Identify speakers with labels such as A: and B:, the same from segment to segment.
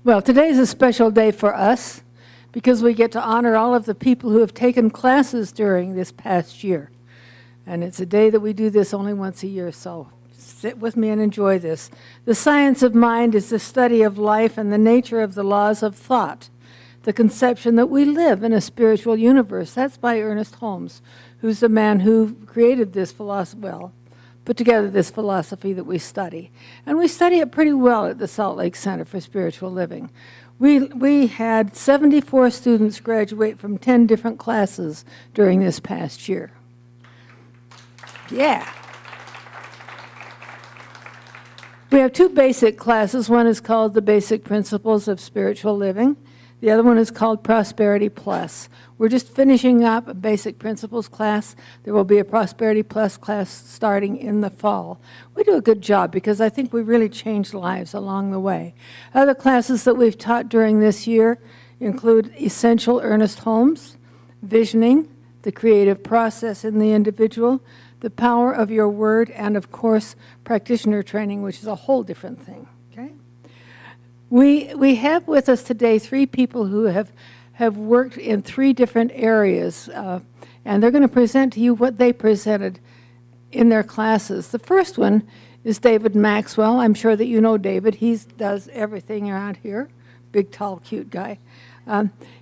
A: Well, today's a special day for us because we get to honor all of the people who have taken classes during this past year. And it's a day that we do this only once a year, so sit with me and enjoy this. The science of mind is the study of life and the nature of the laws of thought, the conception that we live in a spiritual universe. That's by Ernest Holmes, who's the man who created this philosophy, well, put together this philosophy that we study. And we study it pretty well at the Salt Lake Center for Spiritual Living. We had 74 students graduate from 10 different classes during this past year. Yeah. We have two basic classes. One is called the Basic Principles of Spiritual Living. The other one is called Prosperity Plus. We're just finishing up a Basic Principles class. There will be a Prosperity Plus class starting in the fall. We do a good job because I think we really changed lives along the way. Other classes that we've taught during this year include Essential Ernest Holmes, Visioning, the creative process in the individual, the power of your word, and of course, practitioner training, which is a whole different thing. Okay? We have with us today three people who have worked in three different areas, and they're going to present to you what they presented in their classes. The first one is David Maxwell. I'm sure that you know David. He does everything around here. Big, tall, cute guy.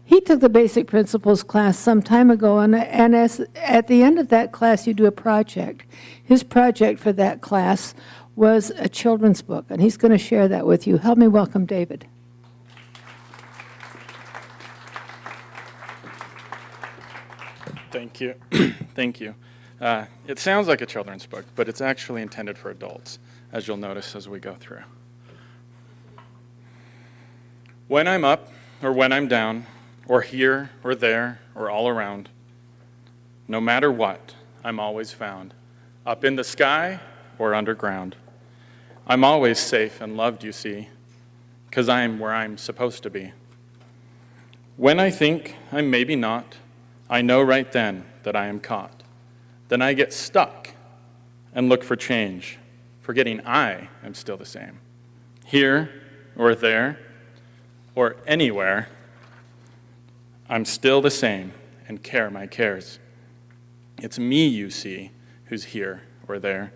A: He took the Basic Principles class some time ago, and at the end of that class, you do a project. His project for that class was a children's book, and he's going to share that with you. Help me welcome David.
B: Thank you. Thank you. It sounds like a children's book, but it's actually intended for adults, as you'll notice as we go through. When I'm up, or when I'm down, or here, or there, or all around, no matter what, I'm always found, up in the sky or underground. I'm always safe and loved, you see, 'cause I'm where I'm supposed to be. When I think I'm maybe not, I know right then that I am caught. Then I get stuck and look for change, forgetting I am still the same. Here or there or anywhere, I'm still the same and care my cares. It's me, you see, who's here or there.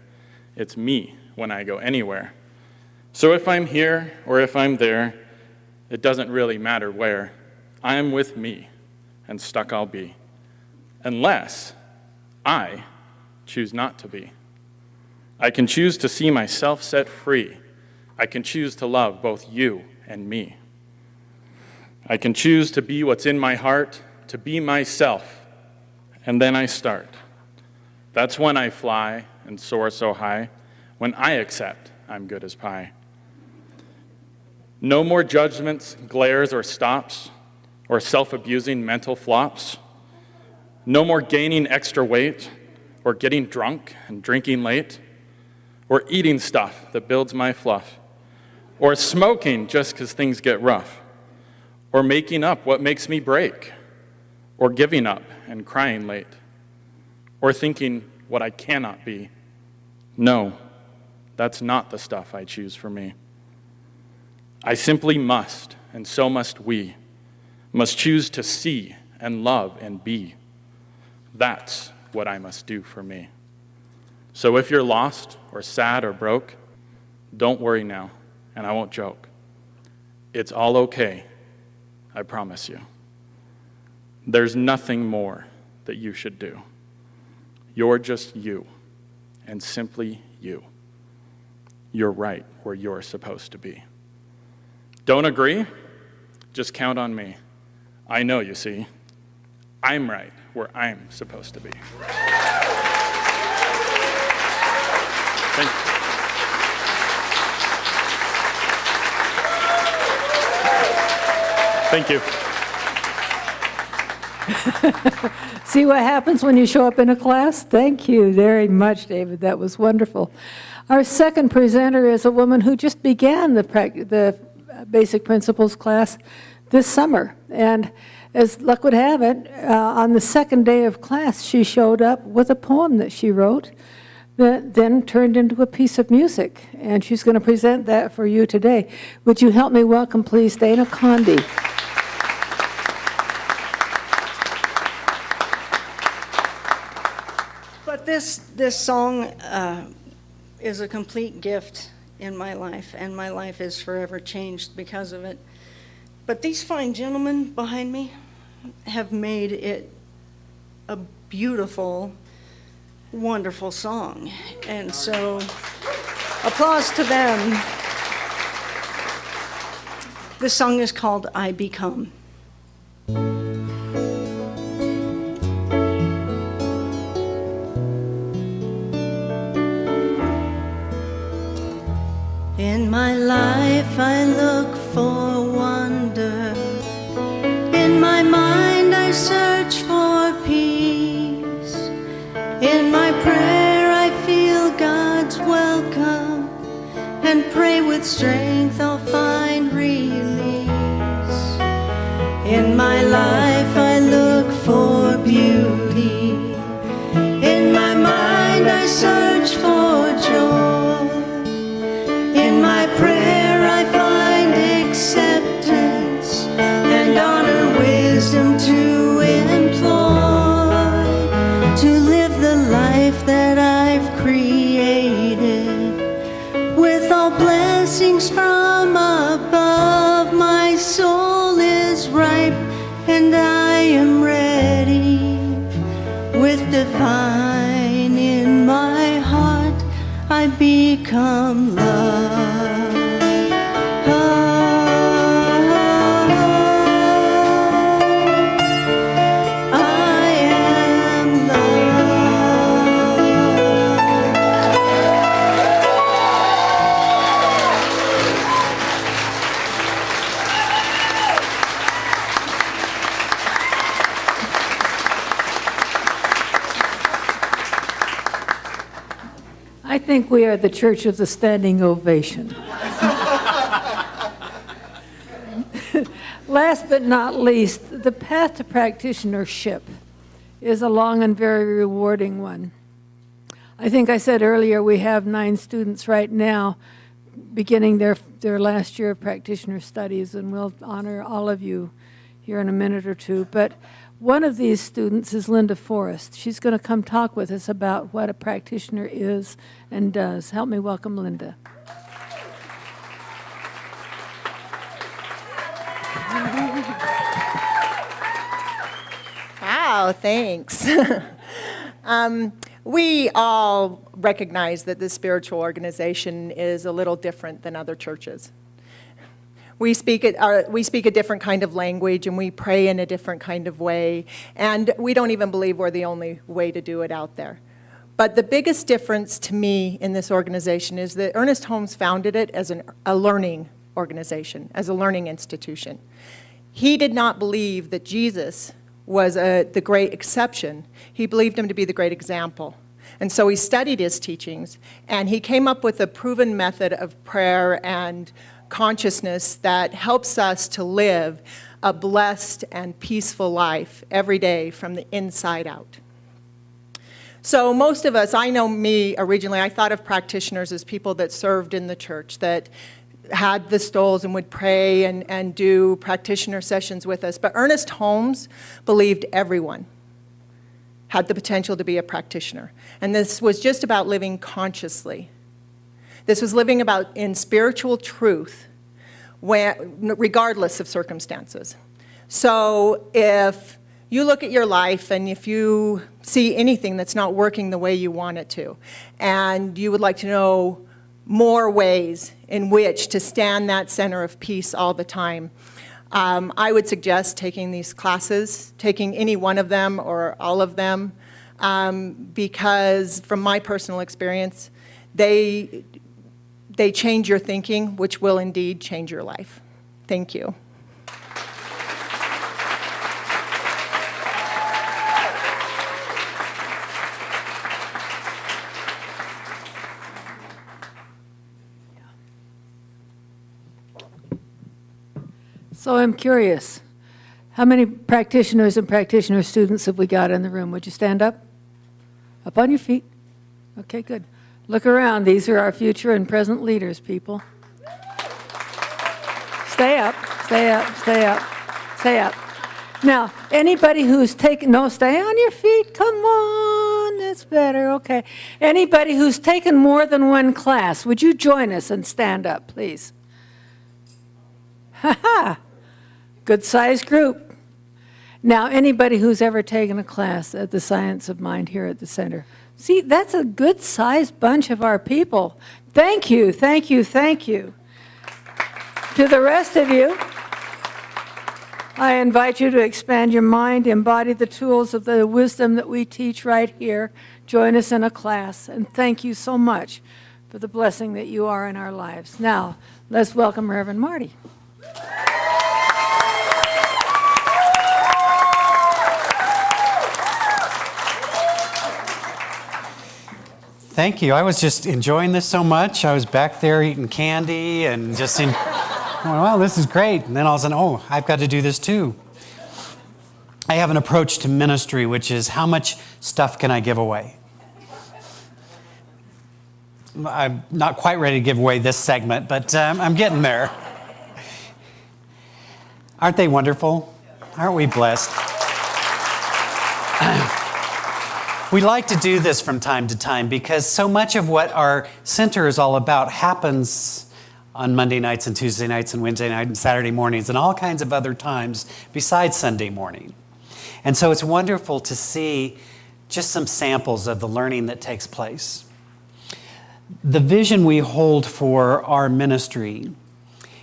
B: It's me when I go anywhere. So if I'm here or if I'm there, it doesn't really matter where. I'm with me, and stuck I'll be, unless I choose not to be. I can choose to see myself set free. I can choose to love both you and me. I can choose to be what's in my heart, to be myself, and then I start. That's when I fly and soar so high, when I accept I'm good as pie. No more judgments, glares, or stops, or self-abusing mental flops. No more gaining extra weight, or getting drunk and drinking late, or eating stuff that builds my fluff, or smoking just 'cause things get rough, or making up what makes me break, or giving up and crying late, or thinking what I cannot be. No, that's not the stuff I choose for me. I simply must, and so must we, must choose to see and love and be. That's what I must do for me. So if you're lost or sad or broke, don't worry now, and I won't joke. It's all okay, I promise you. There's nothing more that you should do. You're just you, and simply you. You're right where you're supposed to be. Don't agree? Just count on me. I know, you see. I'm right where I'm supposed to be. Thank you. Thank you.
A: See what happens when you show up in a class? Thank you very much, David. That was wonderful. Our second presenter is a woman who just began the Basic Principles class this summer. And as luck would have it, on the second day of class, she showed up with a poem that she wrote that then turned into a piece of music, and she's going to present that for you today. Would you help me welcome, please, Dana Condi?
C: But this song is a complete gift in my life, and my life is forever changed because of it. But these fine gentlemen behind me have made it a beautiful, wonderful song. And so, applause to them. This song is called I Become. In my life I look for wonder. In my mind I search for peace. In my prayer I feel God's welcome, and pray with strength I'll find release. In my life I look for beauty. In my mind I search for joy. In my prayer I find acceptance and honor, wisdom to employ, to live the life that I've created, with all blessings from above. My soul is ripe and I am ready, with divine in my heart I become love. I am love.
A: I think we are the church of the standing ovation. Last but not least, the path to practitionership is a long and very rewarding one. I think I said earlier we have 9 students right now beginning their last year of practitioner studies, and we'll honor all of you here in a minute or two. But one of these students is Linda Forrest. She's going to come talk with us about what a practitioner is and does. Help me welcome Linda.
D: Wow, thanks. We all recognize that this spiritual organization is a little different than other churches. We speak a different kind of language, and we pray in a different kind of way, and we don't even believe we're the only way to do it out there. But the biggest difference to me in this organization is that Ernest Holmes founded it as a learning organization, as a learning institution. He did not believe that Jesus was the great exception. He believed him to be the great example. And so he studied his teachings, and he came up with a proven method of prayer and consciousness that helps us to live a blessed and peaceful life every day from the inside out. So most of us, I know me originally, I thought of practitioners as people that served in the church, that had the stoles and would pray and do practitioner sessions with us. But Ernest Holmes believed everyone had the potential to be a practitioner. And this was just about living consciously. This was living about in spiritual truth, regardless of circumstances. So if you look at your life and if you see anything that's not working the way you want it to, and you would like to know more ways in which to stand that center of peace all the time, I would suggest taking these classes, taking any one of them or all of them, because from my personal experience, they change your thinking, which will indeed change your life. Thank you.
A: So I'm curious, how many practitioners and practitioner students have we got in the room? Would you stand up? Up on your feet. Okay, good. Look around. These are our future and present leaders, people. Stay up, stay up, stay up, stay up. Now, anybody who's taken, no, stay on your feet. Come on, that's better. Okay. Anybody who's taken more than one class, would you join us and stand up, please? Ha ha. Good sized group. Now, anybody who's ever taken a class at the Science of Mind here at the center. See, that's a good sized bunch of our people. Thank you, thank you, thank you. To the rest of you, I invite you to expand your mind, embody the tools of the wisdom that we teach right here. Join us in a class, and thank you so much for the blessing that you are in our lives. Now, let's welcome Reverend Marty.
E: Thank you. I was just enjoying this so much. I was back there eating candy and just well, this is great. And then all of a sudden, oh, I've got to do this too. I have an approach to ministry, which is how much stuff can I give away? I'm not quite ready to give away this segment, but I'm getting there. Aren't they wonderful? Aren't we blessed? We like to do this from time to time because so much of what our center is all about happens on Monday nights and Tuesday nights and Wednesday nights and Saturday mornings and all kinds of other times besides Sunday morning. And so it's wonderful to see just some samples of the learning that takes place. The vision we hold for our ministry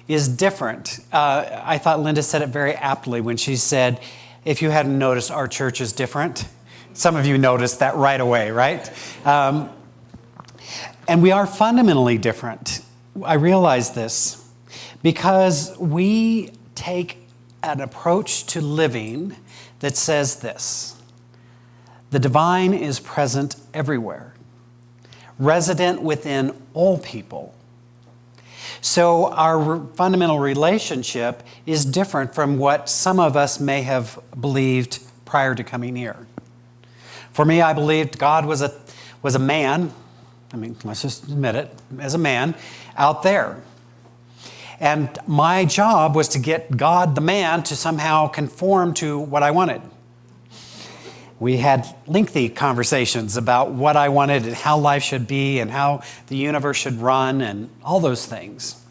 E: is different. I thought Linda said it very aptly when she said, if you hadn't noticed, our church is different. Some of you noticed that right away, right? And we are fundamentally different. I realize this because we take an approach to living that says this: the divine is present everywhere, resident within all people. So our fundamental relationship is different from what some of us may have believed prior to coming here. For me, I believed God was a man. I mean, let's just admit it, as a man out there. And my job was to get God, the man, to somehow conform to what I wanted. We had lengthy conversations about what I wanted and how life should be and how the universe should run and all those things.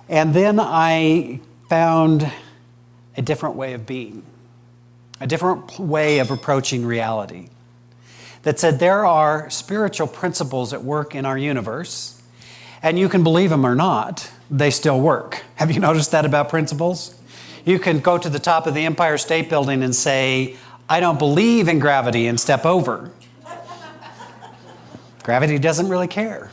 E: And then I found a different way of being, a different way of approaching reality that said there are spiritual principles at work in our universe, and you can believe them or not, they still work. Have you noticed that about principles? You can go to the top of the Empire State Building and say, I don't believe in gravity, and step over. Gravity doesn't really care.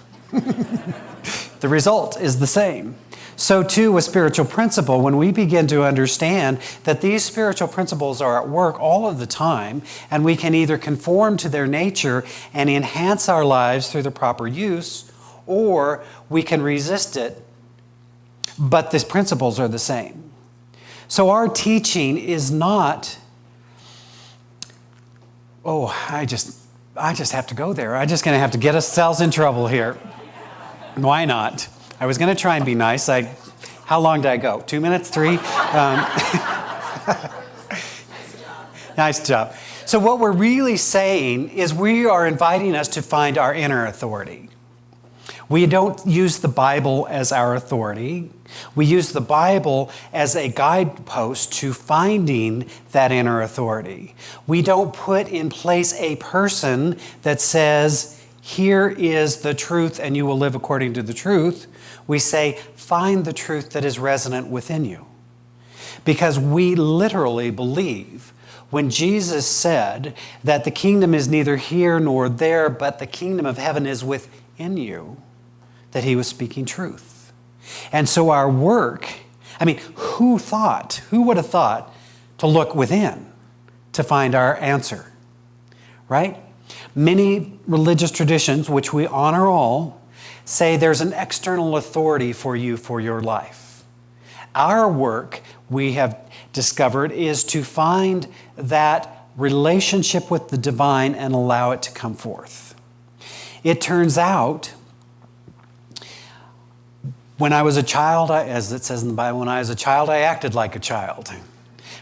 E: The result is the same. So too with spiritual principle, when we begin to understand that these spiritual principles are at work all of the time, and we can either conform to their nature and enhance our lives through the proper use, or we can resist it, but the principles are the same. So our teaching is not, oh, I just have to go there. I'm just going to have to get ourselves in trouble here. Why not? I was going to try and be nice. How long did I go? 2 minutes? 3? Nice job. So what we're really saying is we are inviting us to find our inner authority. We don't use the Bible as our authority. We use the Bible as a guidepost to finding that inner authority. We don't put in place a person that says, here is the truth and you will live according to the truth. We say, find the truth that is resonant within you. Because we literally believe when Jesus said that the kingdom is neither here nor there, but the kingdom of heaven is within you, that he was speaking truth. And so our work, who would have thought to look within to find our answer, right? Many religious traditions, which we honor all, say there's an external authority for you for your life. Our work, we have discovered, is to find that relationship with the divine and allow it to come forth. It turns out, when I was a child, as it says in the Bible, when I was a child, I acted like a child.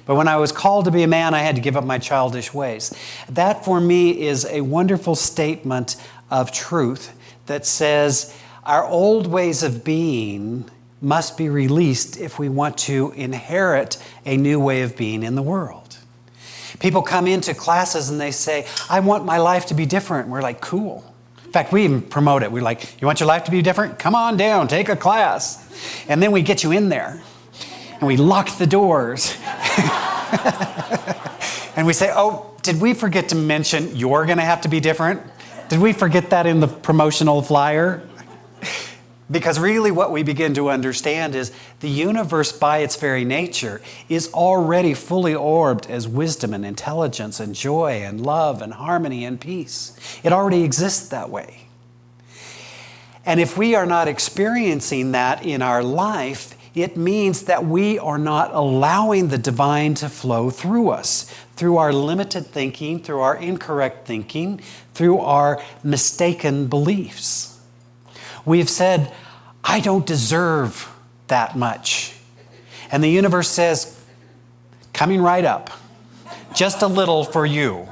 E: But when I was called to be a man, I had to give up my childish ways. That, for me, is a wonderful statement of truth that says our old ways of being must be released if we want to inherit a new way of being in the world. People come into classes and they say, I want my life to be different. We're like, cool. In fact, we even promote it. We're like, you want your life to be different? Come on down, take a class. And then we get you in there. And we lock the doors. And we say, oh, did we forget to mention you're going to have to be different? Did we forget that in the promotional flyer? Because really what we begin to understand is the universe by its very nature is already fully orbed as wisdom and intelligence and joy and love and harmony and peace. It already exists that way. And if we are not experiencing that in our life, it means that we are not allowing the divine to flow through us, through our limited thinking, through our incorrect thinking, through our mistaken beliefs. We've said, I don't deserve that much. And the universe says, coming right up, just a little for you,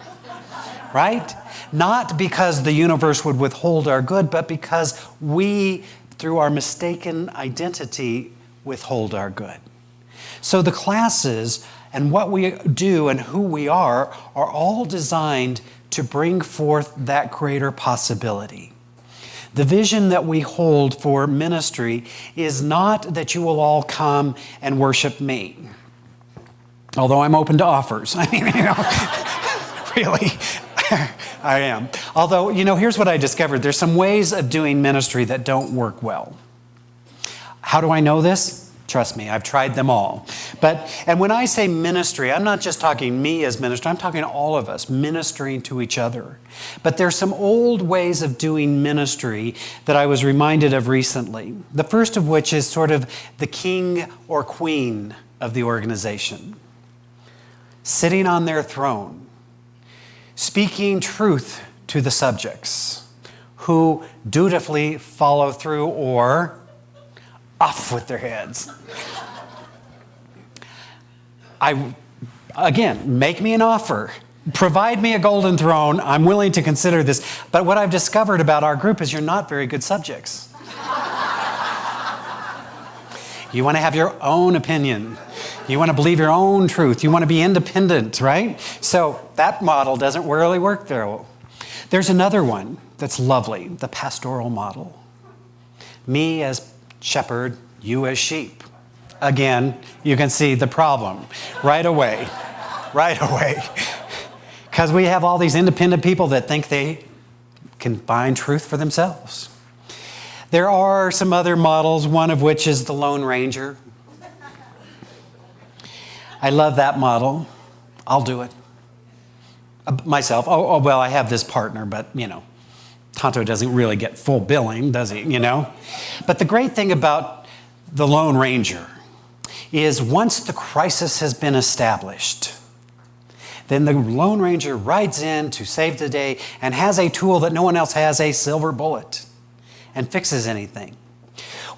E: right? Not because the universe would withhold our good, but because we, through our mistaken identity, withhold our good. So the classes and what we do and who we are all designed to bring forth that greater possibility. The vision that we hold for ministry is not that you will all come and worship me. Although I'm open to offers. I mean, really, I am. Although, here's what I discovered. There's some ways of doing ministry that don't work well. How do I know this? Trust me, I've tried them all. And when I say ministry, I'm not just talking me as minister, I'm talking all of us ministering to each other. But there's some old ways of doing ministry that I was reminded of recently. The first of which is sort of the king or queen of the organization, sitting on their throne, speaking truth to the subjects who dutifully follow through or off with their heads. Again, make me an offer. Provide me a golden throne. I'm willing to consider this. But what I've discovered about our group is you're not very good subjects. You want to have your own opinion. You want to believe your own truth. You want to be independent, right? So that model doesn't really work there. There's another one that's lovely, the pastoral model. Me as shepherd, you as sheep. Again, you can see the problem right away. Because we have all these independent people that think they can find truth for themselves. There are some other models, one of which is the Lone Ranger. I love that model. I'll do it. Myself. Oh, well, I have this partner, but, Tonto doesn't really get full billing, does he, But the great thing about the Lone Ranger is once the crisis has been established, then the Lone Ranger rides in to save the day and has a tool that no one else has, a silver bullet, and fixes anything.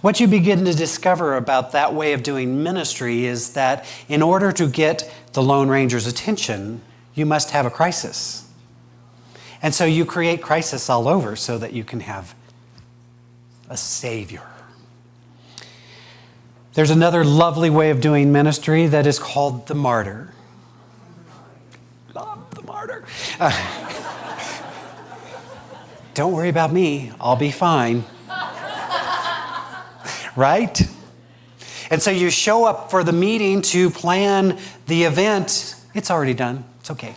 E: What you begin to discover about that way of doing ministry is that in order to get the Lone Ranger's attention, you must have a crisis. And so you create crisis all over so that you can have a savior. There's another lovely way of doing ministry that is called the martyr. Love the martyr. Don't worry about me. I'll be fine. Right? And so you show up for the meeting to plan the event. It's already done. It's okay.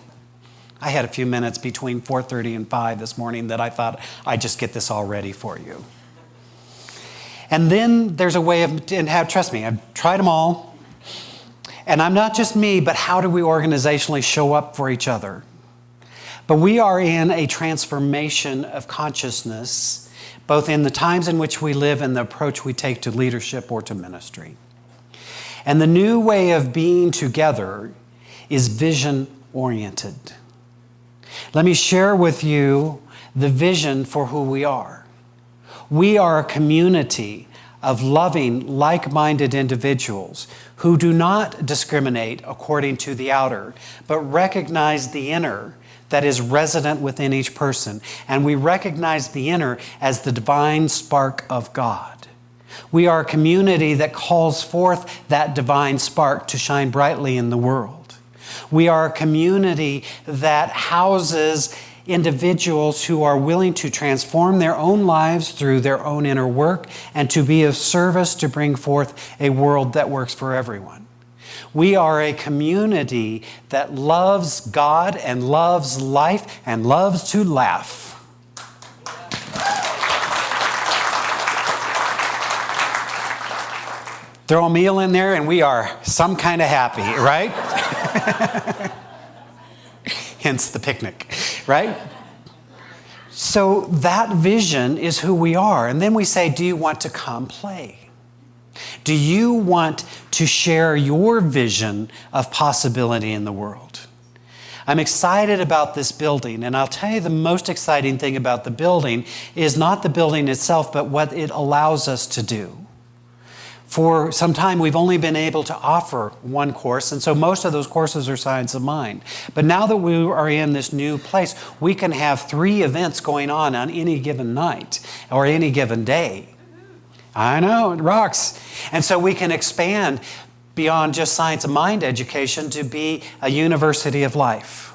E: I had a few minutes between 4:30 and 5 this morning that I thought I'd just get this all ready for you. And then there's a way of, trust me, I've tried them all. And I'm not just me, but how do we organizationally show up for each other? But we are in a transformation of consciousness, both in the times in which we live and the approach we take to leadership or to ministry. And the new way of being together is vision-oriented. Let me share with you the vision for who we are. We are a community of loving, like-minded individuals who do not discriminate according to the outer, but recognize the inner that is resident within each person. And we recognize the inner as the divine spark of God. We are a community that calls forth that divine spark to shine brightly in the world. We are a community that houses individuals who are willing to transform their own lives through their own inner work and to be of service to bring forth a world that works for everyone. We are a community that loves God and loves life and loves to laugh. Throw a meal in there and we are some kind of happy, right? Hence the picnic, right? So that vision is who we are. And then we say, do you want to come play? Do you want to share your vision of possibility in the world? I'm excited about this building, and I'll tell you the most exciting thing about the building is not the building itself, but what it allows us to do. For some time, we've only been able to offer one course, and so most of those courses are Science of Mind. But now that we are in this new place, we can have 3 events going on any given night or any given day. I know, it rocks. And so we can expand beyond just Science of Mind education to be a university of life.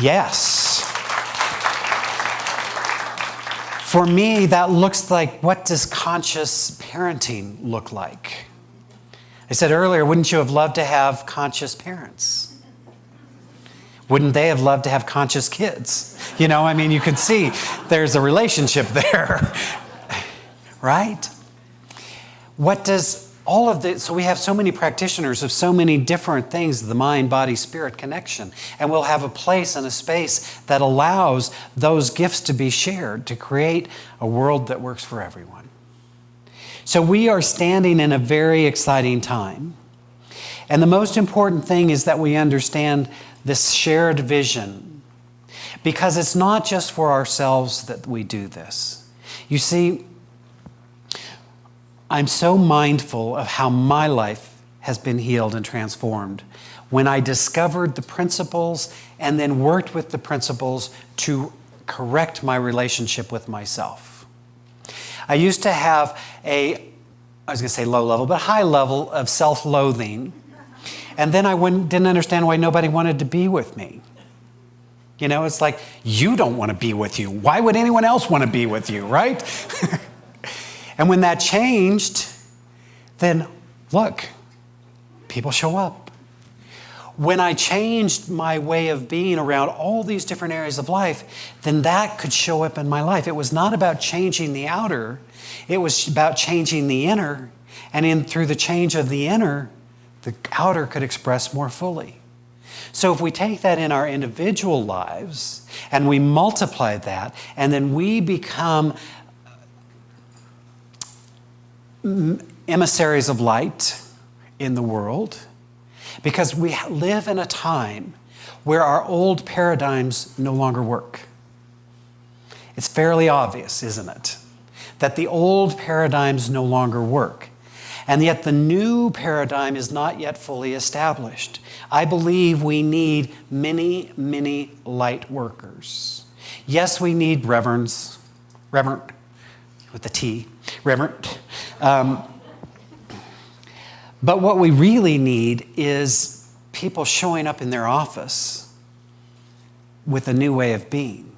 E: Yes. For me, that looks like, what does conscious parenting look like? I said earlier, wouldn't you have loved to have conscious parents? Wouldn't they have loved to have conscious kids? You know, I mean, you can see there's a relationship there, right? What does all of this, so we have so many practitioners of so many different things, the mind, body, spirit connection. And we'll have a place and a space that allows those gifts to be shared to create a world that works for everyone. So we are standing in a very exciting time. And the most important thing is that we understand this shared vision, because it's not just for ourselves that we do this. You see, I'm so mindful of how my life has been healed and transformed when I discovered the principles and then worked with the principles to correct my relationship with myself. I used to have I was going to say low level, but high level of self-loathing. And then I didn't understand why nobody wanted to be with me. You know, it's like, you don't want to be with you. Why would anyone else want to be with you, right? And when that changed, then look, people show up. When I changed my way of being around all these different areas of life, then that could show up in my life. It was not about changing the outer. It was about changing the inner. And through the change of the inner, the outer could express more fully. So if we take that in our individual lives and we multiply that, and then we become emissaries of light in the world, because we live in a time where our old paradigms no longer work. It's fairly obvious, isn't it, that the old paradigms no longer work. And yet the new paradigm is not yet fully established. I believe we need many, many light workers. Yes, we need reverend with the T, reverend. But what we really need is people showing up in their office with a new way of being.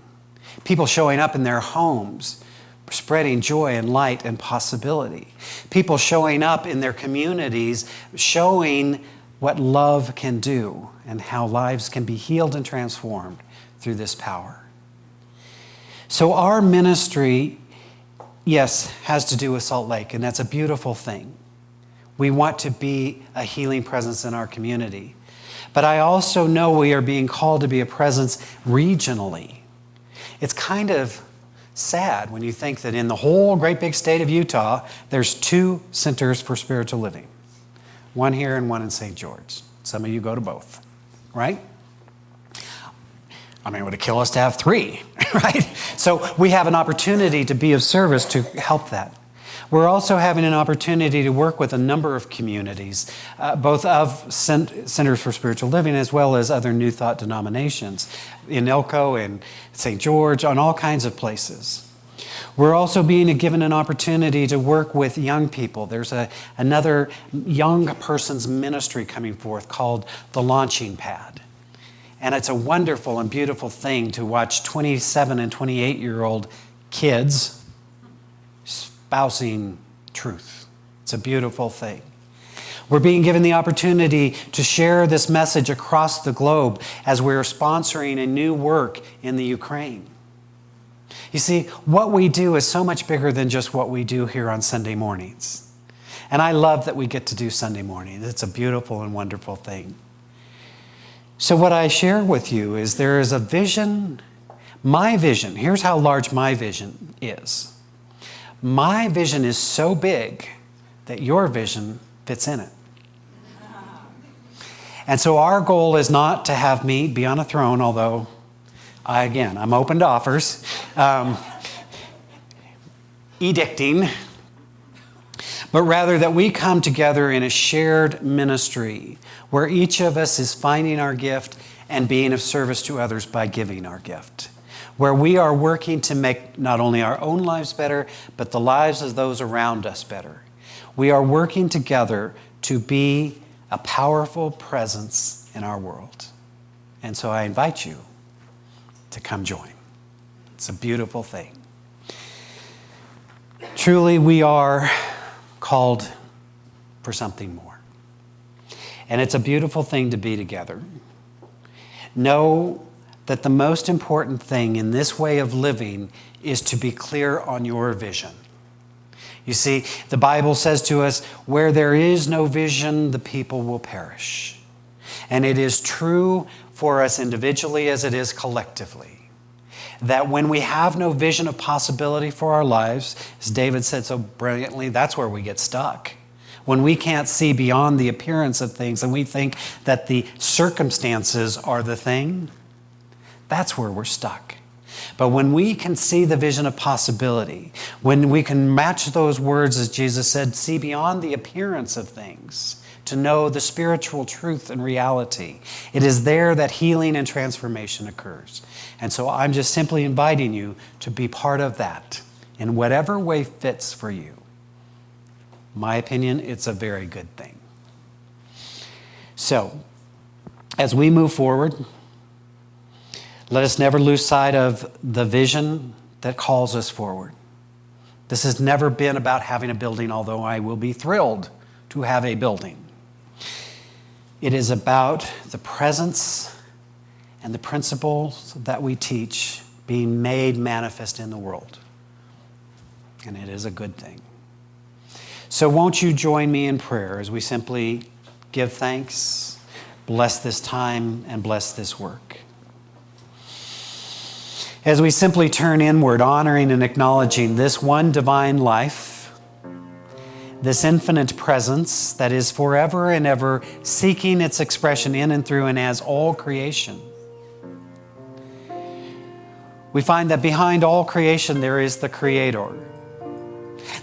E: People showing up in their homes, spreading joy and light and possibility. People showing up in their communities, showing what love can do and how lives can be healed and transformed through this power. So our ministry, yes, has to do with Salt Lake, and that's a beautiful thing. We want to be a healing presence in our community. But I also know we are being called to be a presence regionally. It's kind of sad when you think that in the whole great big state of Utah, there's 2 centers for spiritual living. One here and one in St. George. Some of you go to both, right? I mean, it would kill us to have 3, right? So we have an opportunity to be of service to help that. We're also having an opportunity to work with a number of communities, both of Centers for Spiritual Living as well as other New Thought denominations, in Elko and St. George, on all kinds of places. We're also being given an opportunity to work with young people. There's another young person's ministry coming forth called The Launching Pad. And it's a wonderful and beautiful thing to watch 27 and 28-year-old kids espousing truth. It's a beautiful thing. We're being given the opportunity to share this message across the globe as we're sponsoring a new work in the Ukraine. You see, what we do is so much bigger than just what we do here on Sunday mornings. And I love that we get to do Sunday mornings. It's a beautiful and wonderful thing. So what I share with you is there is a vision, my vision. Here's how large my vision is. My vision is so big that your vision fits in it. And so our goal is not to have me be on a throne, although, I'm open to offers, edicting, but rather that we come together in a shared ministry where each of us is finding our gift and being of service to others by giving our gift, where we are working to make not only our own lives better, but the lives of those around us better. We are working together to be a powerful presence in our world. And so I invite you to come join. It's a beautiful thing. Truly, we are called for something more. And it's a beautiful thing to be together. Know that the most important thing in this way of living is to be clear on your vision. You see, the Bible says to us, where there is no vision, the people will perish. And it is true for us individually as it is collectively, that when we have no vision of possibility for our lives, as David said so brilliantly, that's where we get stuck. When we can't see beyond the appearance of things and we think that the circumstances are the thing, that's where we're stuck. But when we can see the vision of possibility, when we can match those words, as Jesus said, see beyond the appearance of things, to know the spiritual truth and reality, it is there that healing and transformation occurs. And so I'm just simply inviting you to be part of that in whatever way fits for you. My opinion, it's a very good thing. So, as we move forward, let us never lose sight of the vision that calls us forward. This has never been about having a building, although I will be thrilled to have a building. It is about the presence and the principles that we teach being made manifest in the world. And it is a good thing. So won't you join me in prayer as we simply give thanks, bless this time, and bless this work. As we simply turn inward, honoring and acknowledging this one divine life, this infinite presence that is forever and ever seeking its expression in and through and as all creation. We find that behind all creation there is the Creator,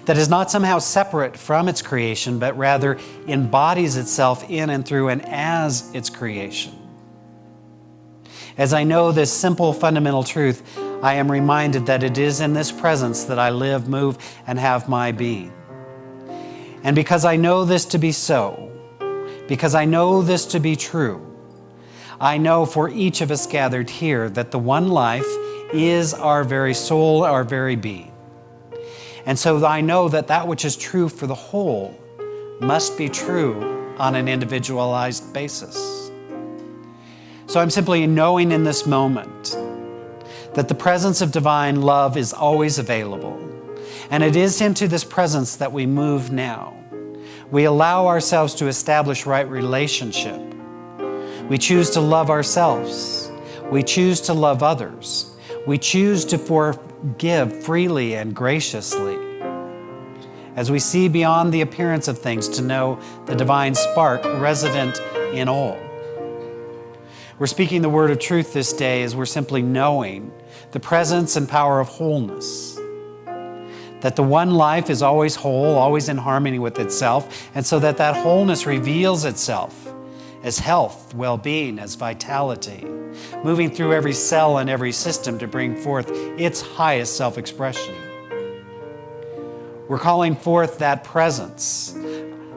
E: that is not somehow separate from its creation, but rather embodies itself in and through and as its creation. As I know this simple fundamental truth, I am reminded that it is in this presence that I live, move, and have my being. And because I know this to be so, because I know this to be true, I know for each of us gathered here that the one life is our very soul, our very being. And so I know that that which is true for the whole must be true on an individualized basis. So I'm simply knowing in this moment that the presence of divine love is always available. And it is into this presence that we move now. We allow ourselves to establish right relationship. We choose to love ourselves. We choose to love others. We choose to forgive freely and graciously. As we see beyond the appearance of things to know the divine spark resident in all. We're speaking the word of truth this day as we're simply knowing the presence and power of wholeness. That the one life is always whole, always in harmony with itself, and so that wholeness reveals itself as health, well-being, as vitality, moving through every cell and every system to bring forth its highest self-expression. We're calling forth that presence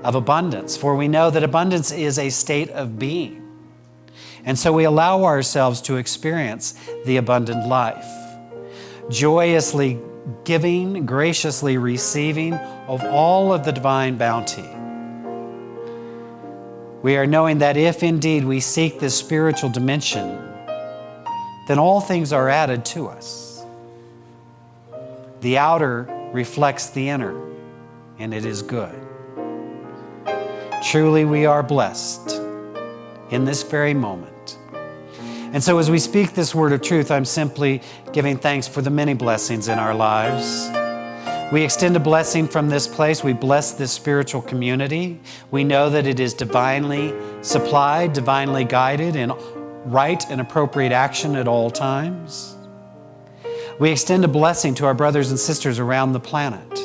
E: of abundance, for we know that abundance is a state of being. And so we allow ourselves to experience the abundant life, joyously giving, graciously receiving of all of the divine bounty. We are knowing that if indeed we seek this spiritual dimension, then all things are added to us. The outer reflects the inner, and it is good. Truly we are blessed in this very moment. And so as we speak this word of truth, I'm simply giving thanks for the many blessings in our lives. We extend a blessing from this place. We bless this spiritual community. We know that it is divinely supplied, divinely guided in right and appropriate action at all times. We extend a blessing to our brothers and sisters around the planet.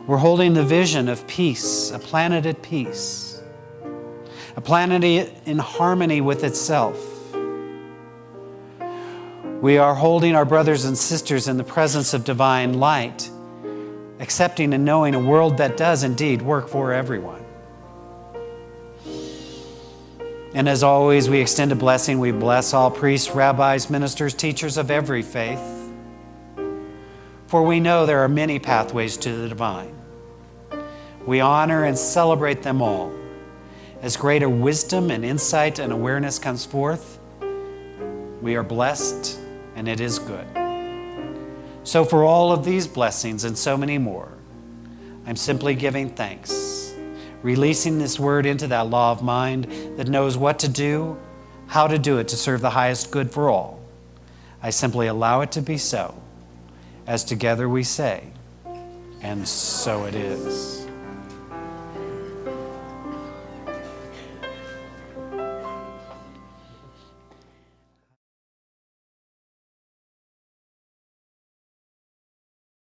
E: We're holding the vision of peace, a planet at peace, a planet in harmony with itself. We are holding our brothers and sisters in the presence of divine light, accepting and knowing a world that does indeed work for everyone. And as always, we extend a blessing. We bless all priests, rabbis, ministers, teachers of every faith. For we know there are many pathways to the divine. We honor and celebrate them all. As greater wisdom and insight and awareness comes forth, we are blessed, and it is good. So for all of these blessings and so many more, I'm simply giving thanks, releasing this word into that law of mind that knows what to do, how to do it to serve the highest good for all. I simply allow it to be so, as together we say, and so it is.